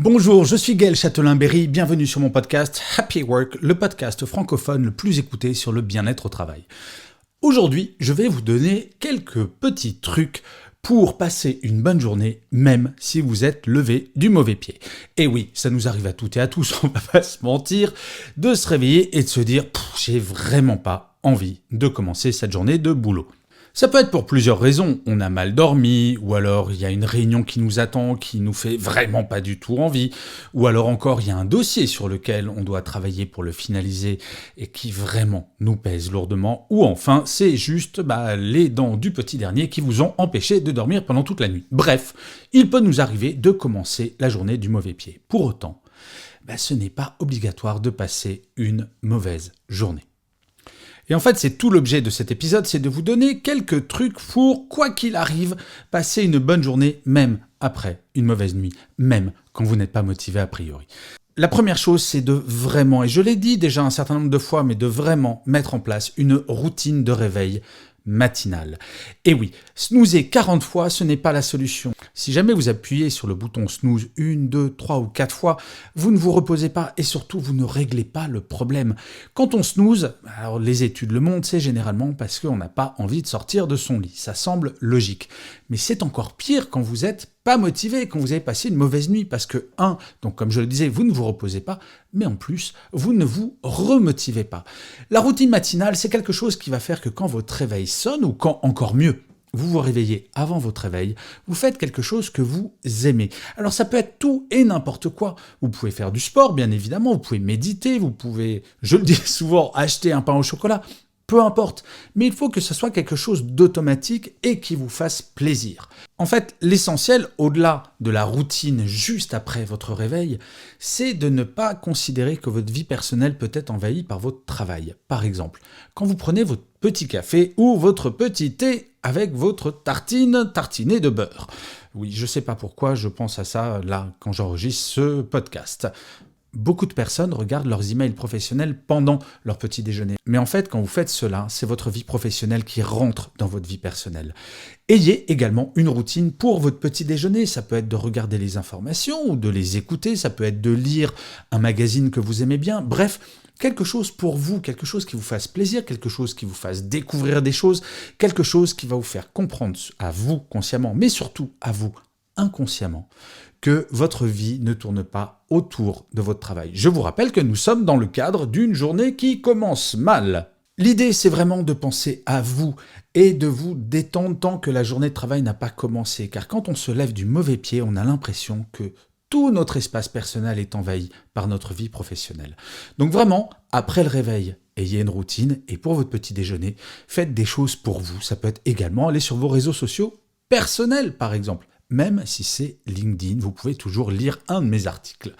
Bonjour, je suis Gaël Châtelain-Berry, bienvenue sur mon podcast Happy Work, le podcast francophone le plus écouté sur le bien-être au travail. Aujourd'hui, je vais vous donner quelques petits trucs pour passer une bonne journée, même si vous êtes levé du mauvais pied. Et oui, ça nous arrive à toutes et à tous, on va pas se mentir, de se réveiller et de se dire « j'ai vraiment pas envie de commencer cette journée de boulot ». Ça peut être pour plusieurs raisons, on a mal dormi, ou alors il y a une réunion qui nous attend, qui nous fait vraiment pas du tout envie, ou alors encore il y a un dossier sur lequel on doit travailler pour le finaliser et qui vraiment nous pèse lourdement, ou enfin c'est juste les dents du petit dernier qui vous ont empêché de dormir pendant toute la nuit. Bref, il peut nous arriver de commencer la journée du mauvais pied. Pour autant, ce n'est pas obligatoire de passer une mauvaise journée. Et en fait, c'est tout l'objet de cet épisode, c'est de vous donner quelques trucs pour, quoi qu'il arrive, passer une bonne journée, même après une mauvaise nuit, même quand vous n'êtes pas motivé a priori. La première chose, c'est de vraiment, et je l'ai dit déjà un certain nombre de fois, mais de vraiment mettre en place une routine de réveil matinale. Et oui, snoozer 40 fois, ce n'est pas la solution. Si jamais vous appuyez sur le bouton snooze 1, 2, 3 ou 4 fois, vous ne vous reposez pas et surtout vous ne réglez pas le problème. Quand on snooze, alors les études le montrent, c'est généralement parce qu'on n'a pas envie de sortir de son lit. Ça semble logique. Mais c'est encore pire quand vous n'êtes pas motivé, quand vous avez passé une mauvaise nuit, parce que donc comme je le disais, vous ne vous reposez pas, mais en plus, vous ne vous remotivez pas. La routine matinale, c'est quelque chose qui va faire que quand votre réveil sonne, ou quand, encore mieux, vous vous réveillez avant votre réveil, vous faites quelque chose que vous aimez. Alors ça peut être tout et n'importe quoi. Vous pouvez faire du sport, bien évidemment, vous pouvez méditer, vous pouvez, je le dis souvent, acheter un pain au chocolat. Peu importe, mais il faut que ce soit quelque chose d'automatique et qui vous fasse plaisir. En fait, l'essentiel, au-delà de la routine juste après votre réveil, c'est de ne pas considérer que votre vie personnelle peut être envahie par votre travail. Par exemple, quand vous prenez votre petit café ou votre petit thé avec votre tartine tartinée de beurre. Oui, je sais pas pourquoi je pense à ça là quand j'enregistre ce podcast. Beaucoup de personnes regardent leurs emails professionnels pendant leur petit déjeuner. Mais en fait, quand vous faites cela, c'est votre vie professionnelle qui rentre dans votre vie personnelle. Ayez également une routine pour votre petit déjeuner. Ça peut être de regarder les informations ou de les écouter. Ça peut être de lire un magazine que vous aimez bien. Bref, quelque chose pour vous, quelque chose qui vous fasse plaisir, quelque chose qui vous fasse découvrir des choses, quelque chose qui va vous faire comprendre à vous consciemment, mais surtout à vous inconsciemment, que votre vie ne tourne pas autour de votre travail. Je vous rappelle que nous sommes dans le cadre d'une journée qui commence mal. L'idée, c'est vraiment de penser à vous et de vous détendre tant que la journée de travail n'a pas commencé. Car quand on se lève du mauvais pied, on a l'impression que tout notre espace personnel est envahi par notre vie professionnelle. Donc vraiment, après le réveil, ayez une routine et pour votre petit déjeuner, faites des choses pour vous. Ça peut être également aller sur vos réseaux sociaux personnels, par exemple. Même si c'est LinkedIn, vous pouvez toujours lire un de mes articles.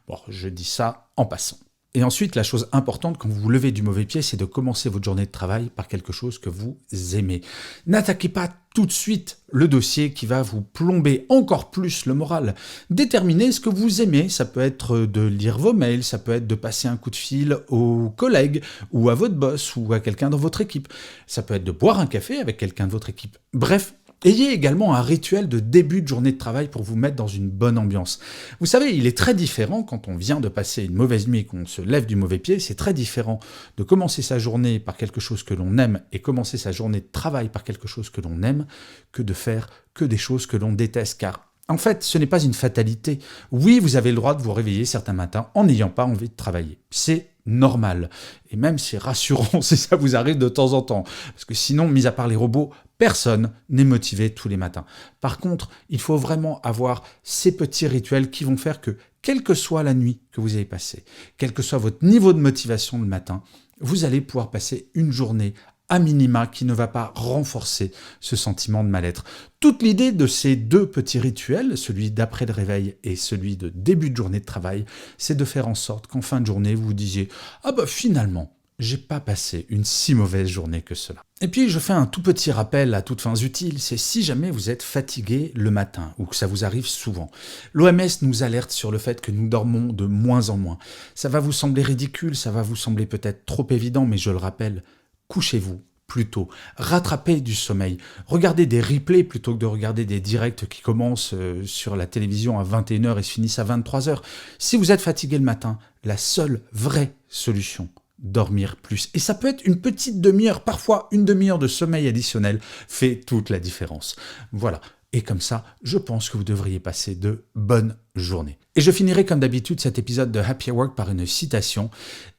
Bon, je dis ça en passant. Et ensuite, la chose importante quand vous vous levez du mauvais pied, c'est de commencer votre journée de travail par quelque chose que vous aimez. N'attaquez pas tout de suite le dossier qui va vous plomber encore plus le moral. Déterminez ce que vous aimez. Ça peut être de lire vos mails, ça peut être de passer un coup de fil aux collègues ou à votre boss ou à quelqu'un dans votre équipe. Ça peut être de boire un café avec quelqu'un de votre équipe. Bref, ayez également un rituel de début de journée de travail pour vous mettre dans une bonne ambiance. Vous savez, il est très différent quand on vient de passer une mauvaise nuit et qu'on se lève du mauvais pied, c'est très différent de commencer sa journée par quelque chose que l'on aime et commencer sa journée de travail par quelque chose que l'on aime que de faire que des choses que l'on déteste. Car en fait, ce n'est pas une fatalité. Oui, vous avez le droit de vous réveiller certains matins en n'ayant pas envie de travailler. C'est normal. Et même c'est rassurant si ça vous arrive de temps en temps. Parce que sinon, mis à part les robots, personne n'est motivé tous les matins. Par contre, il faut vraiment avoir ces petits rituels qui vont faire que, quelle que soit la nuit que vous avez passée, quel que soit votre niveau de motivation le matin, vous allez pouvoir passer une journée à minima qui ne va pas renforcer ce sentiment de mal-être. Toute l'idée de ces deux petits rituels, celui d'après le réveil et celui de début de journée de travail, c'est de faire en sorte qu'en fin de journée, vous vous disiez « Ah finalement, j'ai pas passé une si mauvaise journée que cela ». Et puis je fais un tout petit rappel à toutes fins utiles, c'est si jamais vous êtes fatigué le matin, ou que ça vous arrive souvent. L'OMS nous alerte sur le fait que nous dormons de moins en moins. Ça va vous sembler ridicule, ça va vous sembler peut-être trop évident, mais je le rappelle, couchez-vous plus tôt, rattrapez du sommeil, regardez des replays plutôt que de regarder des directs qui commencent sur la télévision à 21h et se finissent à 23h. Si vous êtes fatigué le matin, la seule vraie solution, dormir plus. Et ça peut être une petite demi-heure, parfois une demi-heure de sommeil additionnel fait toute la différence. Voilà. Et comme ça, je pense que vous devriez passer de bonnes journées. Et je finirai comme d'habitude cet épisode de Happy Work par une citation.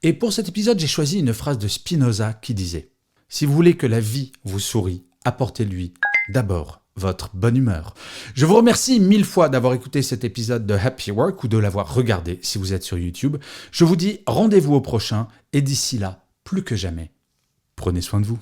Et pour cet épisode, j'ai choisi une phrase de Spinoza qui disait « Si vous voulez que la vie vous sourie, apportez-lui d'abord votre bonne humeur. » Je vous remercie 1000 fois d'avoir écouté cet épisode de Happy Work ou de l'avoir regardé si vous êtes sur YouTube. Je vous dis rendez-vous au prochain et d'ici là, plus que jamais, prenez soin de vous.